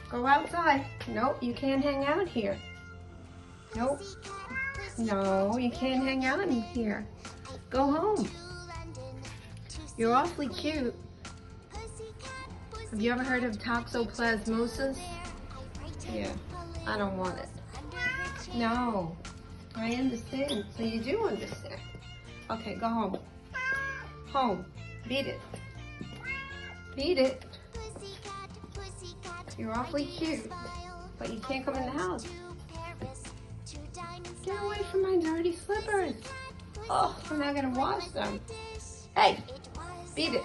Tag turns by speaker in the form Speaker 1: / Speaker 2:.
Speaker 1: Go outside. Nope, you can't hang out here. Nope. No, you can't hang out in here. Go home. You're awfully cute. Have you ever heard of toxoplasmosis? Yeah, I don't want it. No, I understand. So you do understand. Okay, go home. Home. Beat it. Beat it. You're awfully cute, but you can't come in the house. Get away from my dirty slippers. Oh, I'm not gonna wash them. Hey, beat it.